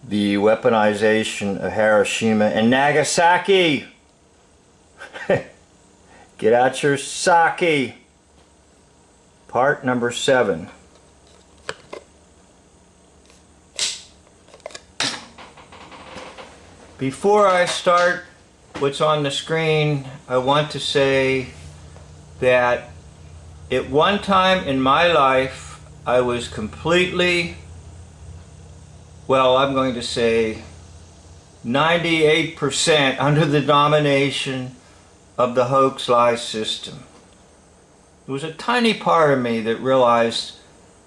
the weaponization of Hiroshima and Nagasaki. Get out your sake. Part number 7. Before I start what's on the screen, I want to say that at one time in my life I was completely, well, I'm going to say 98% under the domination of the hoax lie system. There was a tiny part of me that realized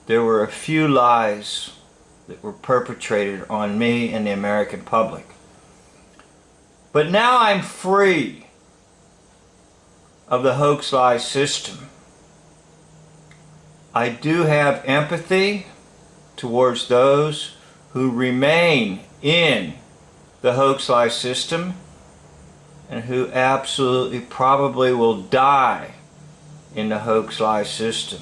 there were a few lies that were perpetrated on me and the American public. But now I'm free of the hoax lie system. I do have empathy towards those who remain in the hoax lie system and who absolutely probably will die in the hoax lie system.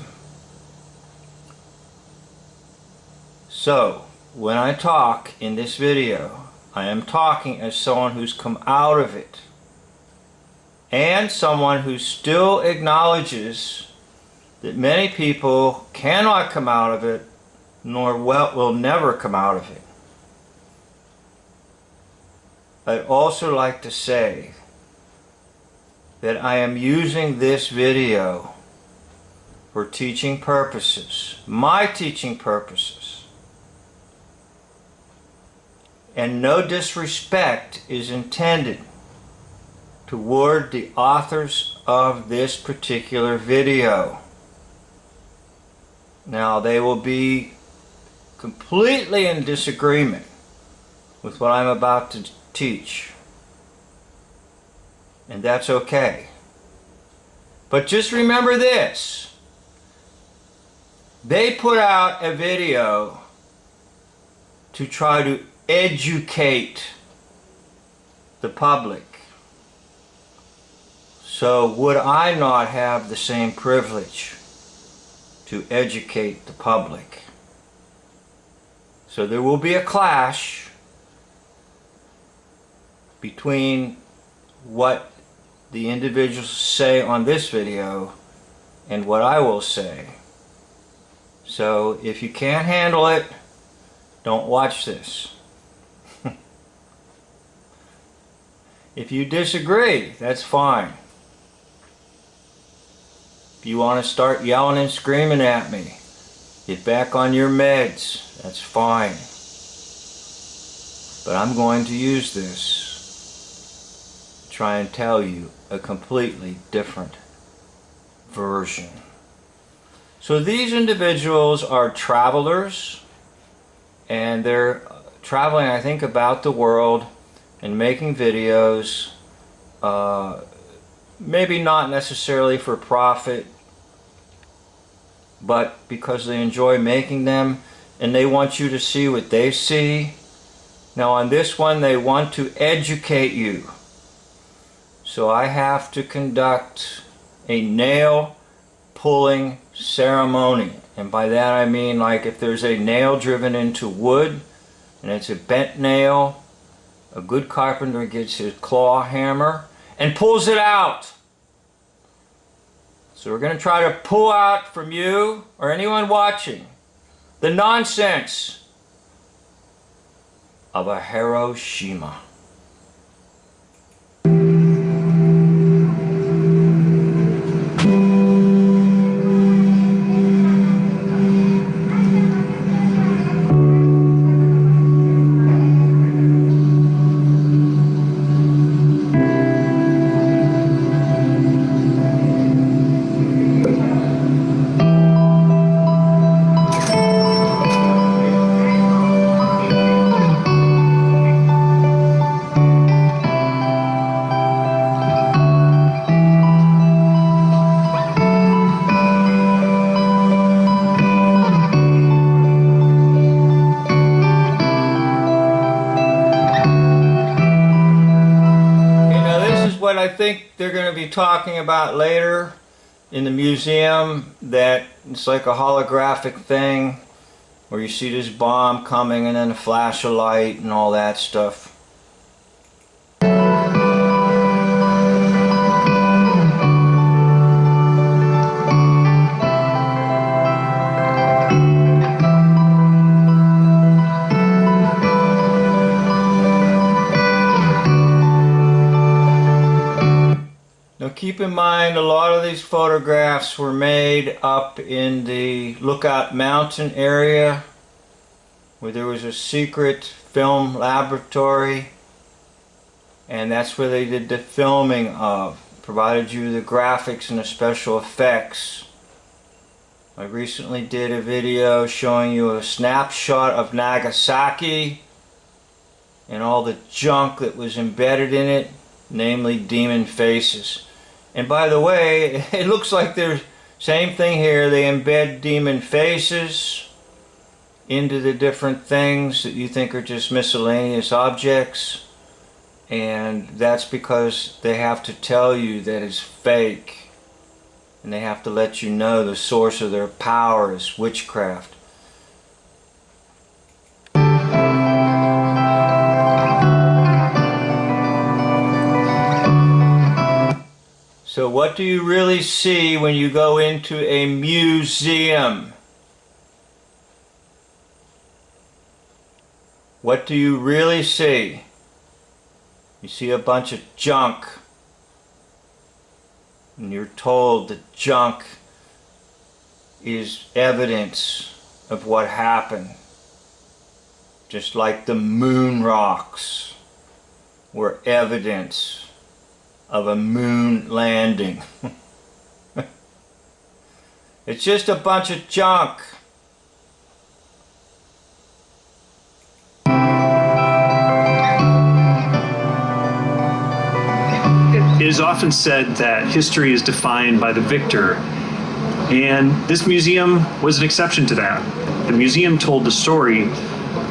So, when I talk in this video, I am talking as someone who's come out of it and someone who still acknowledges that many people cannot come out of it nor will never come out of it. I'd also like to say that I am using this video for teaching purposes, my teaching purposes. And no disrespect is intended toward the authors of this particular video. Now, they will be completely in disagreement with what I'm about to teach. And that's okay. But just remember this. They put out a video to try to educate the public. So would I not have the same privilege to educate the public? So there will be a clash between what the individuals say on this video and what I will say. So if you can't handle it, don't watch this. If you disagree, that's fine. If you want to start yelling and screaming at me, get back on your meds, that's fine. But I'm going to use this to try and tell you a completely different version. So these individuals are travelers, and they're traveling, I think, about the world and making videos, maybe not necessarily for profit, but because they enjoy making them and they want you to see what they see. Now on this one, they want to educate you. So I have to conduct a nail pulling ceremony. And by that I mean, like, if there's a nail driven into wood and it's a bent nail, a good carpenter gets his claw hammer and pulls it out. So we're going to try to pull out from you or anyone watching the nonsense of a Hiroshima. What I think they're going to be talking about later in the museum, that it's like a holographic thing, where you see this bomb coming and then a flash of light and all that stuff. Now keep in mind, a lot of these photographs were made up in the Lookout Mountain area, where there was a secret film laboratory, and that's where they did the filming of, provided you the graphics and the special effects. I recently did a video showing you a snapshot of Nagasaki and all the junk that was embedded in it, namely demon faces. And by the way, it looks like there's same thing here. They embed demon faces into the different things that you think are just miscellaneous objects, and that's because they have to tell you that it's fake, and they have to let you know the source of their power is witchcraft. So what do you really see when you go into a museum? What do you really see? You see a bunch of junk. And you're told that junk is evidence of what happened. Just like the moon rocks were evidence of a moon landing. It's just a bunch of junk. It is often said that history is defined by the victor, and this museum was an exception to that. The museum told the story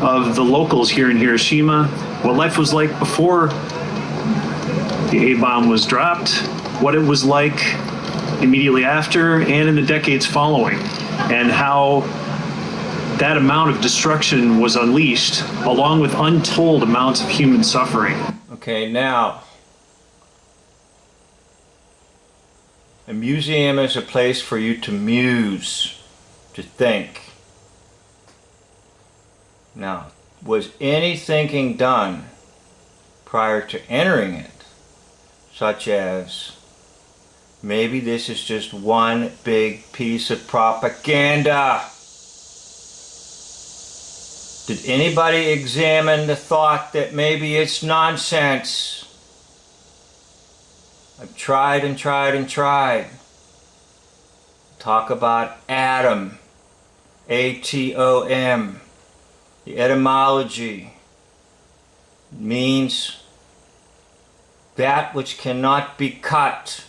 of the locals here in Hiroshima, what life was like before the A-bomb was dropped, what it was like immediately after, and in the decades following, and how that amount of destruction was unleashed, along with untold amounts of human suffering. Okay, now, a museum is a place for you to muse, to think. Now, was any thinking done prior to entering it? Such as, maybe this is just one big piece of propaganda. Did anybody examine the thought that maybe it's nonsense? I've tried and tried and tried. Talk about atom, A-T-O-M. The etymology means that which cannot be cut.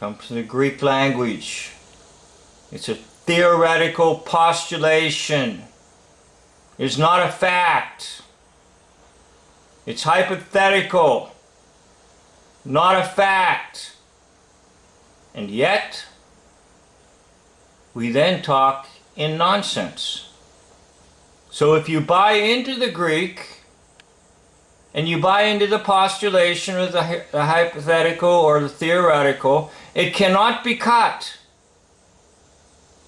Comes from the Greek language. It's a theoretical postulation. It's not a fact. It's hypothetical, not a fact. And yet, we then talk in nonsense. So if you buy into the Greek, and you buy into the postulation or the hypothetical or the theoretical, it cannot be cut.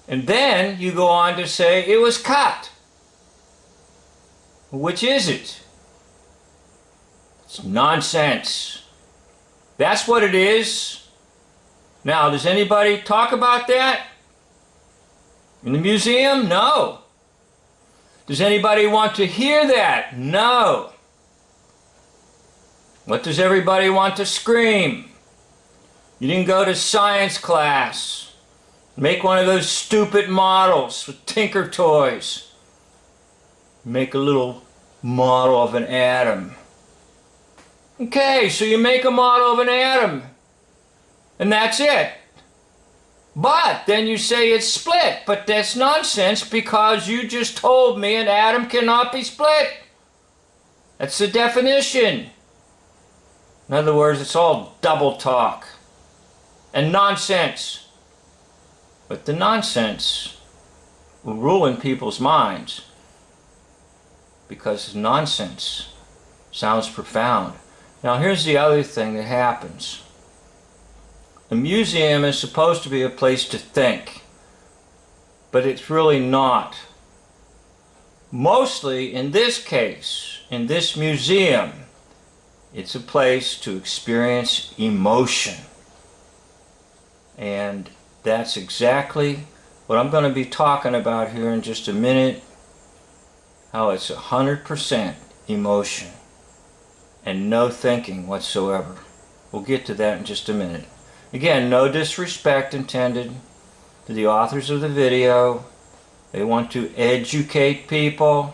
And then you go on to say it was cut. Which is it? It's nonsense. That's what it is. Now, does anybody talk about that in the museum? No. Does anybody want to hear that? No. What does everybody want to scream? You didn't go to science class. Make one of those stupid models with Tinker Toys. Make a little model of an atom. Okay, so you make a model of an atom, and that's it. But then you say it's split, but that's nonsense because you just told me an atom cannot be split. That's the definition. In other words, it's all double talk and nonsense. But the nonsense rule in people's minds because it's nonsense. Sounds profound. Now here's the other thing that happens. A museum is supposed to be a place to think, but it's really not. Mostly, in this case, in this museum, it's a place to experience emotion. And that's exactly what I'm going to be talking about here in just a minute. How it's 100% emotion and no thinking whatsoever. We'll get to that in just a minute. Again, no disrespect intended to the authors of the video. They want to educate people.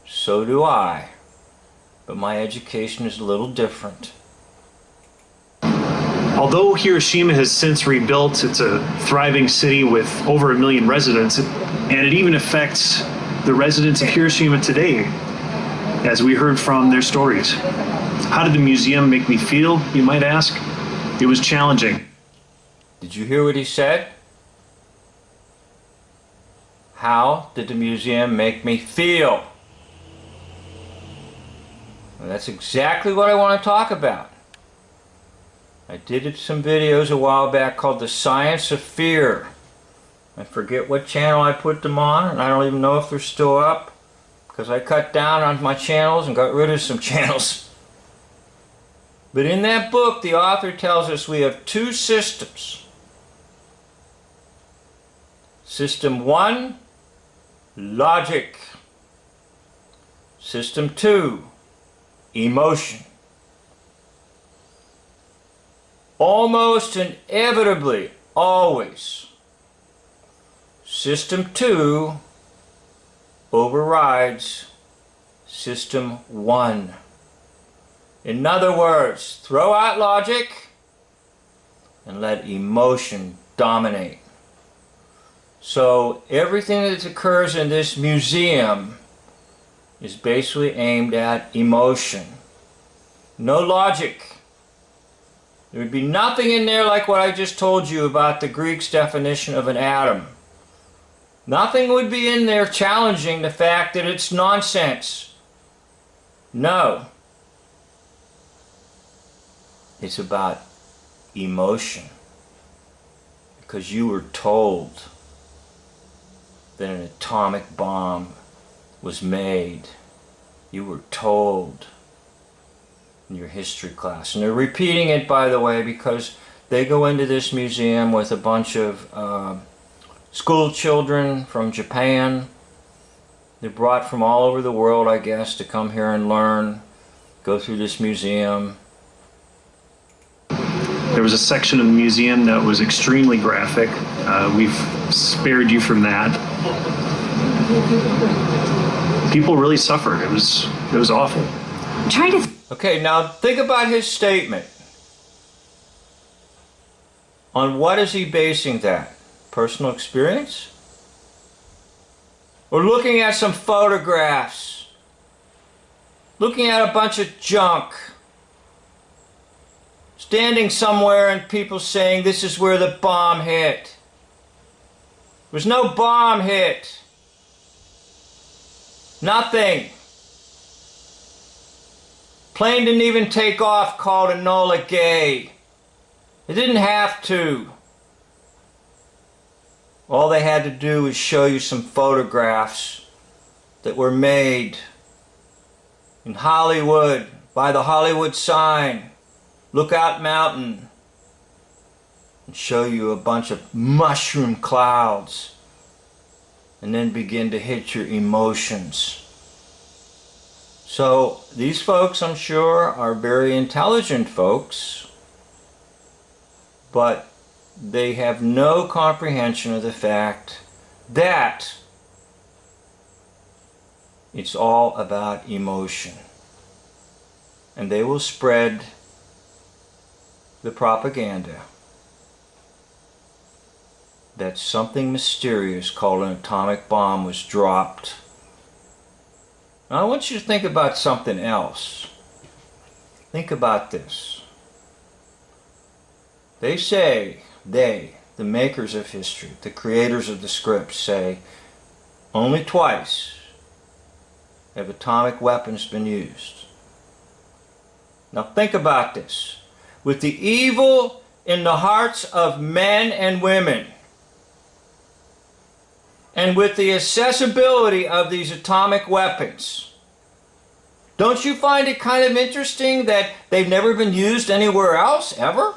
So do I. But my education is a little different. Although Hiroshima has since rebuilt, it's a thriving city with over 1 million residents, and it even affects the residents of Hiroshima today, as we heard from their stories. How did the museum make me feel, you might ask? It was challenging. Did you hear what he said? How did the museum make me feel? Well, that's exactly what I want to talk about. I did some videos a while back called The Science of Fear. I forget what channel I put them on, and I don't even know if they're still up, because I cut down on my channels and got rid of some channels. But in that book, the author tells us we have two systems. System 1, logic. System 2, emotion. Almost inevitably, always, System 2 overrides System 1. In other words, throw out logic and let emotion dominate. So everything that occurs in this museum is basically aimed at emotion. No logic. There would be nothing in there like what I just told you about the Greeks' definition of an atom. Nothing would be in there challenging the fact that it's nonsense. No. It's about emotion. Because you were told that an atomic bomb was made. You were told in your history class. And they're repeating it, by the way, because they go into this museum with a bunch of school children from Japan. They're brought from all over the world, I guess, to come here and learn, go through this museum. There was a section of the museum that was extremely graphic. We've spared you from that. People really suffered. It was awful. Okay, now think about his statement. On what is he basing that? Personal experience? Or looking at some photographs? Looking at a bunch of junk? Standing somewhere and people saying this is where the bomb hit. There was no bomb hit. Nothing. Plane didn't even take off called Enola Gay. It didn't have to. All they had to do was show you some photographs that were made in Hollywood by the Hollywood sign, Lookout Mountain, and show you a bunch of mushroom clouds and then begin to hit your emotions. So these folks, I'm sure, are very intelligent folks, but they have no comprehension of the fact that it's all about emotion. And they will spread the propaganda that something mysterious called an atomic bomb was dropped. Now I want you to think about something else. Think about this. They say, the makers of history, the creators of the scripts say, Only twice have atomic weapons been used. Now think about this. With the evil in the hearts of men and women, and with the accessibility of these atomic weapons, don't you find it kind of interesting that they've never been used anywhere else, ever?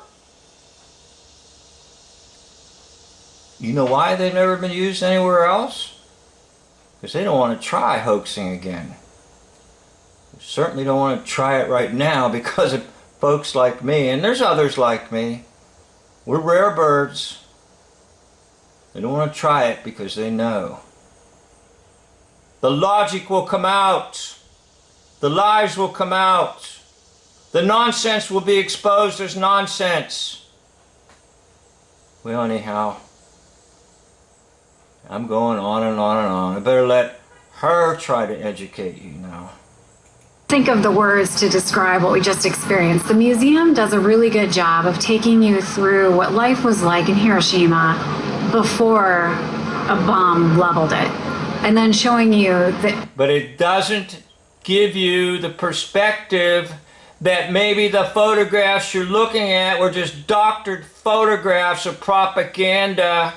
You know why they've never been used anywhere else? Because they don't want to try hoaxing again. They certainly don't want to try it right now because of folks like me, and there's others like me. We're rare birds. They don't want to try it because they know. The logic will come out. The lies will come out. The nonsense will be exposed as nonsense. Well, anyhow, I'm going on and on and on. I better let her try to educate you now. Think of the words to describe what we just experienced. The museum does a really good job of taking you through what life was like in Hiroshima before a bomb leveled it, and then showing you that. But it doesn't give you the perspective that maybe the photographs you're looking at were just doctored photographs of propaganda.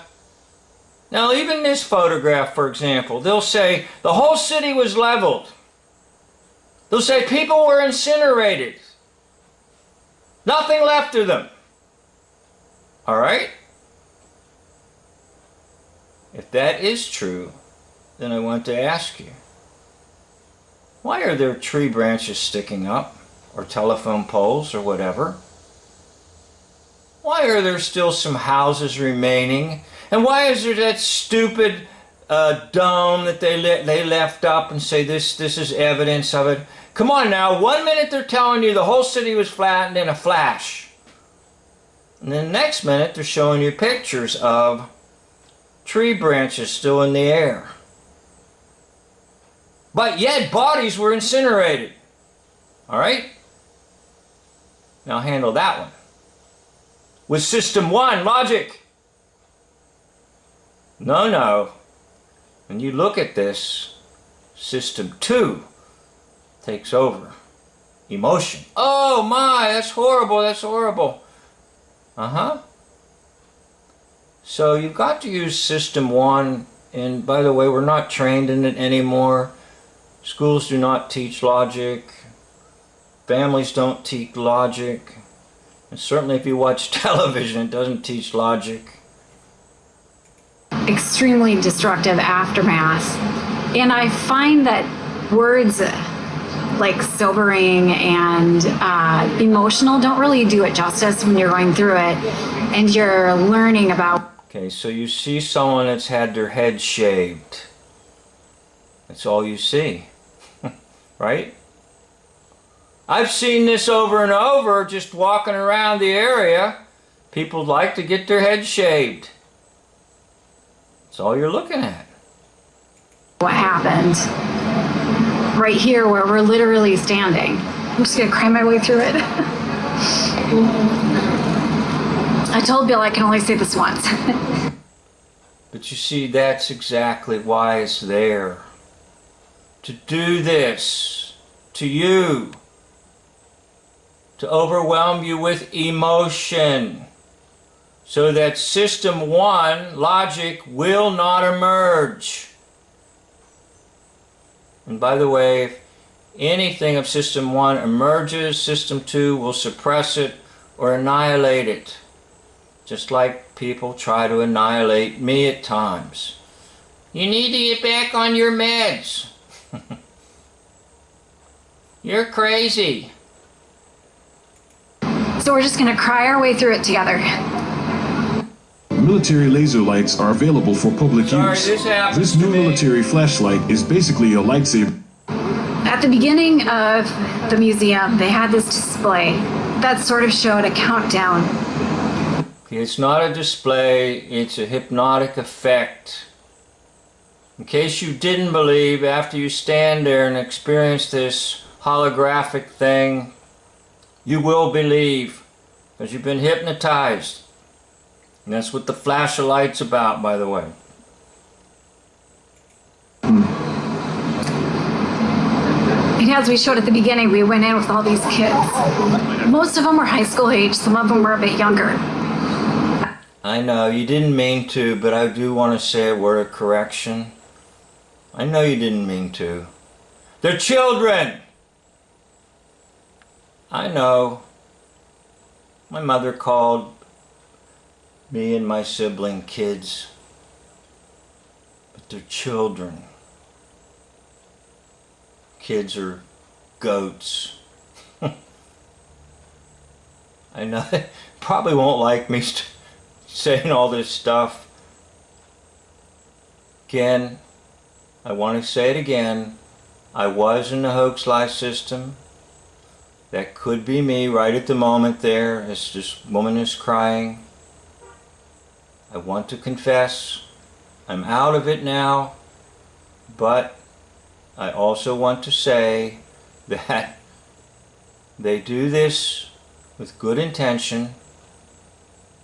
Now, even this photograph, for example, they'll say the whole city was leveled. They'll say people were incinerated. Nothing left of them. All right? If that is true, then I want to ask you, why are there tree branches sticking up, or telephone poles, or whatever? Why are there still some houses remaining? And why is there that stupid dome that they left up and say this is evidence of it? Come on now, 1 minute they're telling you the whole city was flattened in a flash. And then the next minute they're showing you pictures of tree branches still in the air. But yet bodies were incinerated. All right? Now handle that one. With System 1 logic. No. When you look at this, System 2 takes over. Emotion. Oh my, that's horrible, that's horrible. So you've got to use System 1, and by the way, we're not trained in it anymore. Schools do not teach logic. Families don't teach logic. And certainly if you watch television, it doesn't teach logic. Extremely destructive aftermath. And I find that words like sobering and emotional don't really do it justice when you're going through it and you're learning about. Okay, so you see someone that's had their head shaved. That's all you see, right? I've seen this over and over just walking around the area. People like to get their head shaved. That's all you're looking at. What happened right here where we're literally standing. I'm just gonna cry my way through it. I told Bill I can only say this once. But you see, that's exactly why it's there. To do this to you. To overwhelm you with emotion. So that System 1 logic will not emerge. And by the way, if anything of System 1 emerges, System 2 will suppress it or annihilate it. Just like people try to annihilate me at times. You need to get back on your meds. You're crazy. So we're just gonna cry our way through it together. Military laser lights are available for public use. This new military flashlight is basically a lightsaber. At the beginning of the museum, they had this display that sort of showed a countdown. It's not a display, it's a hypnotic effect. In case you didn't believe, after you stand there and experience this holographic thing, you will believe, because you've been hypnotized. And that's what the flash of light's about, by the way. as we showed at the beginning, we went in with all these kids. Most of them were high school age, some of them were a bit younger. I know, you didn't mean to, but I do want to say a word of correction. I know you didn't mean to. They're children! I know. My mother called me and my sibling kids, but they're children. Kids are goats. I know they probably won't like me saying all this stuff. Again, I want to say it again. I was in the hoax lie system. That could be me right at the moment there as this woman is crying. I want to confess, I'm out of it now, but I also want to say that they do this with good intention,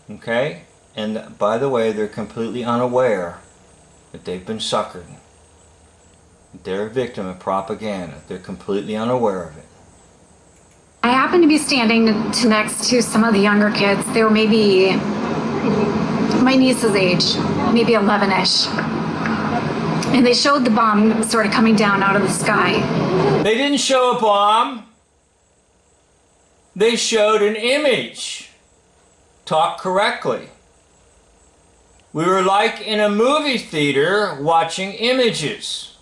okay? And by the way, they're completely unaware that they've been suckered. They're a victim of propaganda. They're completely unaware of it. I happened to be standing next to some of the younger kids. They were maybe my niece's age, maybe 11-ish. And they showed the bomb sort of coming down out of the sky. They didn't show a bomb. They showed an image. Talk correctly. We were like in a movie theater watching images.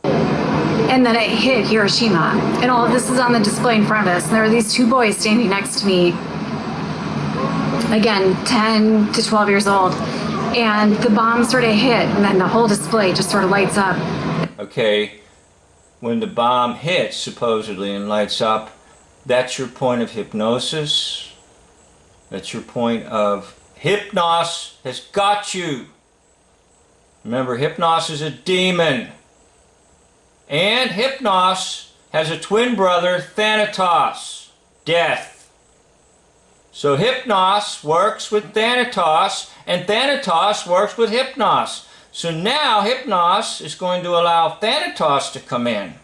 And then it hit Hiroshima. And all of this is on the display in front of us. And there were these two boys standing next to me. Again, 10 to 12 years old. And the bomb sort of hit, and then the whole display just sort of lights up. Okay, when the bomb hits, supposedly, and lights up, that's your point of hypnosis. That's your point of hypnos has got you. Remember, hypnos is a demon. And hypnos has a twin brother, Thanatos, death. So hypnos works with Thanatos, and Thanatos works with hypnos. So now hypnos is going to allow Thanatos to come in.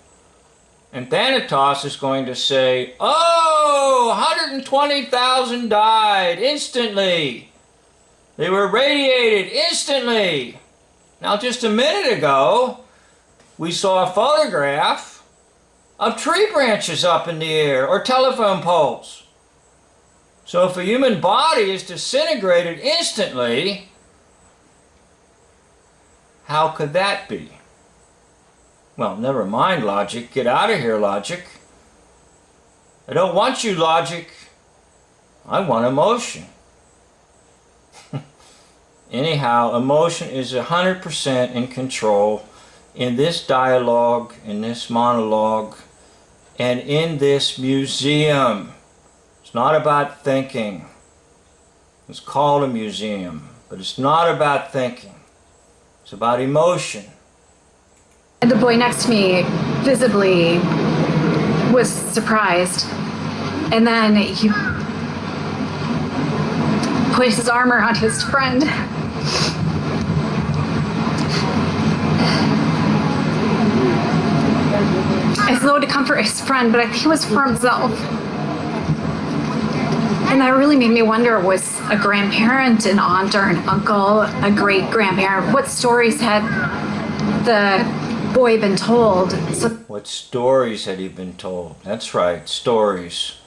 And Thanatos is going to say, oh, 120,000 died instantly. They were radiated instantly. Now just a minute ago, we saw a photograph of tree branches up in the air or telephone poles. So if a human body is disintegrated instantly, how could that be? Well, never mind logic. Get out of here, logic. I don't want you, logic. I want emotion. Anyhow, emotion is 100% in control in this dialogue, in this monologue, and in this museum. It's not about thinking. It's called a museum, but it's not about thinking. It's about emotion. And the boy next to me visibly was surprised. And then he put his arm around his friend. As though to comfort his friend, but I think it was for himself. And that really made me wonder, was a grandparent, an aunt, or an uncle, a great-grandparent? What stories had the boy been told? What stories had he been told? That's right, stories.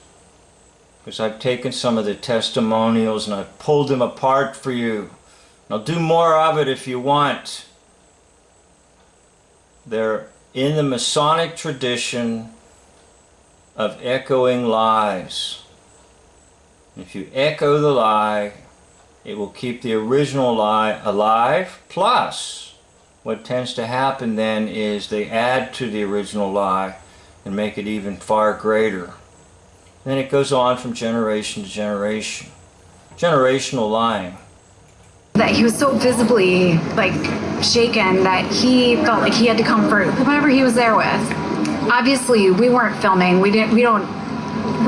Because I've taken some of the testimonials and I've pulled them apart for you. I'll do more of it if you want. They're in the Masonic tradition of echoing lies. If you echo the lie, it will keep the original lie alive. Plus, what tends to happen then is they add to the original lie and make it even far greater. Then it goes on from generation to generation. Generational lying. That he was so visibly shaken that he felt like he had to comfort whoever he was there with. Obviously, we weren't filming. We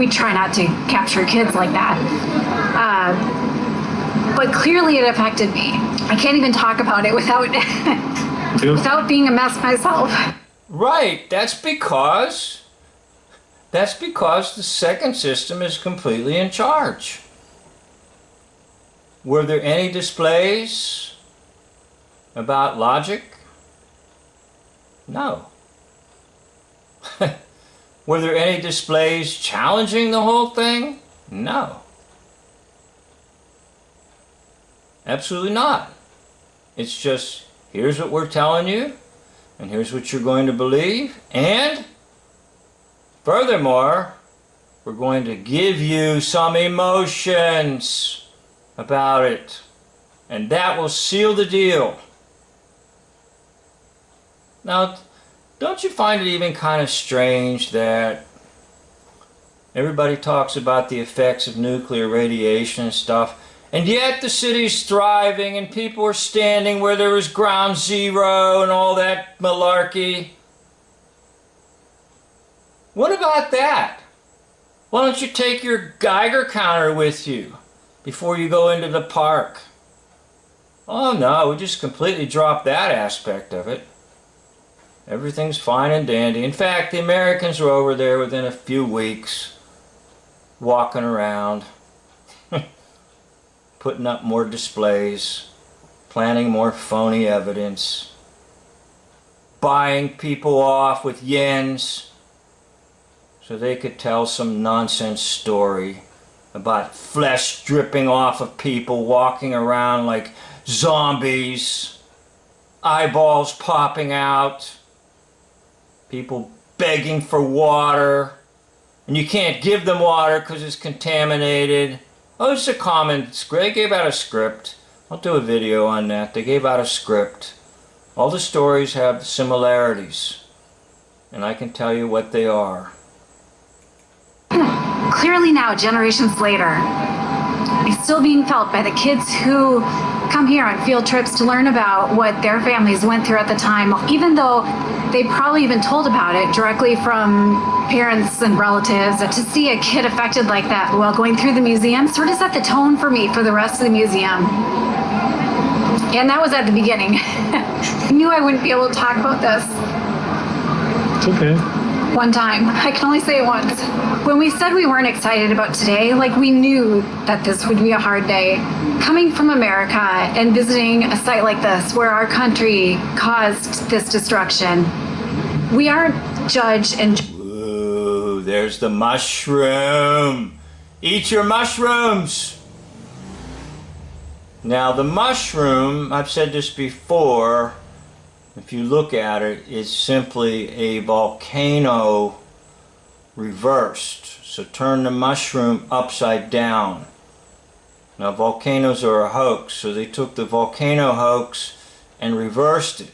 try not to capture kids like that. But clearly it affected me. I can't even talk about it without without being a mess myself. Right, that's because the second system is completely in charge. Were there any displays about logic? No. Were there any displays challenging the whole thing? No. Absolutely not. It's just, here's what we're telling you, and here's what you're going to believe, and furthermore, we're going to give you some emotions about it, and that will seal the deal. Now, don't you find it even kind of strange that everybody talks about the effects of nuclear radiation and stuff, and yet the city's thriving and people are standing where there was ground zero and all that malarkey? What about that? Why don't you take your Geiger counter with you before you go into the park? Oh no, we just completely dropped that aspect of it. Everything's fine and dandy. In fact, the Americans were over there within a few weeks, walking around, putting up more displays, planting more phony evidence, buying people off with yens so they could tell some nonsense story about flesh dripping off of people walking around like zombies, eyeballs popping out, people begging for water, and you can't give them water because it's contaminated. Oh, it's a common script. They gave out a script. I'll do a video on that. They gave out a script. All the stories have similarities, and I can tell you what they are. Clearly now, generations later, it's still being felt by the kids who come here on field trips to learn about what their families went through at the time, even though they probably even told about it directly from parents and relatives. To see a kid affected like that while going through the museum sort of set the tone for me for the rest of the museum. And that was at the beginning. I knew I wouldn't be able to talk about this. It's okay. One time. I can only say it once. When we said we weren't excited about today, like we knew that this would be a hard day. Coming from America and visiting a site like this where our country caused this destruction, we aren't judge and... Ooh, there's the mushroom. Eat your mushrooms. Now the mushroom, I've said this before, if you look at it, it's simply a volcano reversed. So turn the mushroom upside down. Now volcanoes are a hoax, so they took the volcano hoax and reversed it.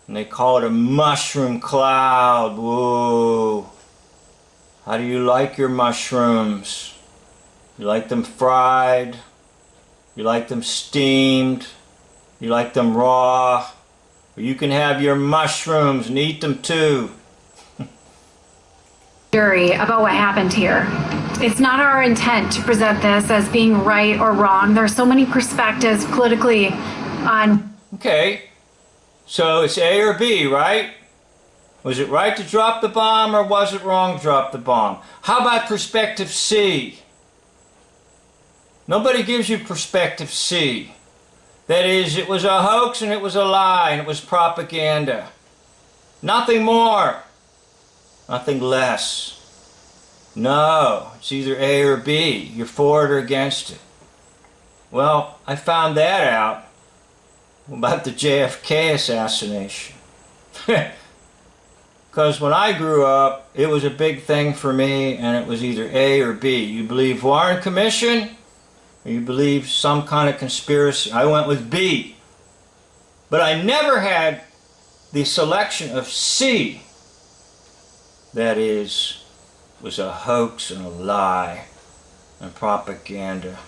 And they call it a mushroom cloud. Whoa. How do you like your mushrooms? You like them fried? You like them steamed? You like them raw? You can have your mushrooms and eat them too. Jury about what happened here. It's not our intent to present this as being right or wrong. There are so many perspectives politically on... Okay, so it's A or B, right? Was it right to drop the bomb or was it wrong to drop the bomb? How about perspective C? Nobody gives you perspective C. That is, it was a hoax and it was a lie and it was propaganda. Nothing more. Nothing less. No, it's either A or B. You're for it or against it. Well, I found that out about the JFK assassination. Because when I grew up, it was a big thing for me and it was either A or B. You believe Warren Commission? You believe some kind of conspiracy? I went with B. But I never had the selection of C. That is, was a hoax and a lie and propaganda.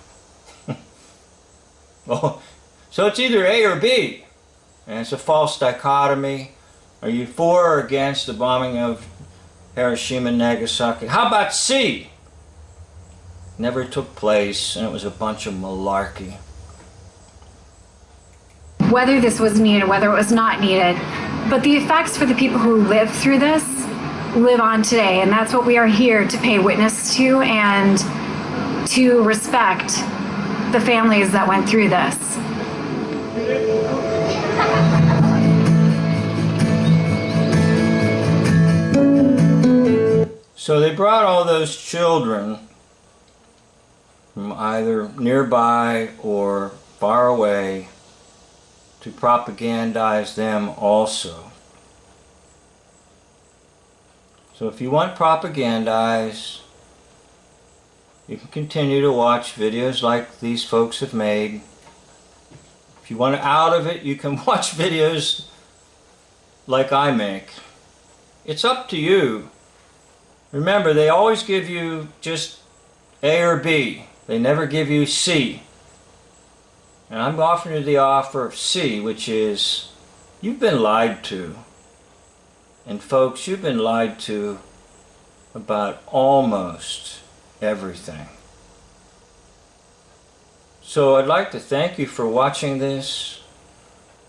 Well, so it's either A or B. And it's a false dichotomy. Are you for or against the bombing of Hiroshima and Nagasaki? How about C? Never took place, and it was a bunch of malarkey. whether this was needed, whether it was not needed. But the effects for the people who lived through this live on today, and that's what we are here to pay witness to and to respect the families that went through this. So they brought all those children from either nearby or far away to propagandize them also. So if you want propagandized, you can continue to watch videos like these folks have made. If you want out of it, you can watch videos like I make. It's up to you. Remember, they always give you just A or B. They never give you C. And I'm offering you the offer of C, which is, you've been lied to. And folks, you've been lied to about almost everything. So I'd like to thank you for watching this,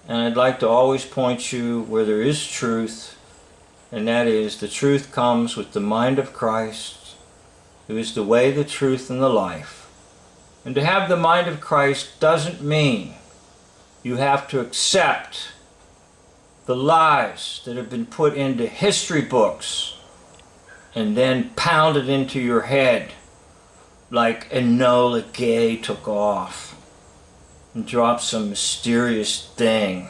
and I'd like to always point you where there is truth, and that is, the truth comes with the mind of Christ, who is the way, the truth, and the life. And to have the mind of Christ doesn't mean you have to accept the lies that have been put into history books and then pounded into your head like Enola Gay took off and dropped some mysterious thing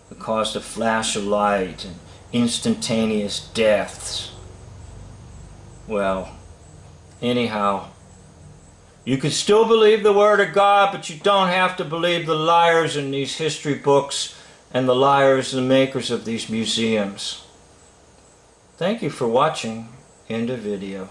that caused a flash of light and instantaneous deaths. Well, anyhow, you can still believe the Word of God, but you don't have to believe the liars in these history books and the liars and the makers of these museums. Thank you for watching. End of video.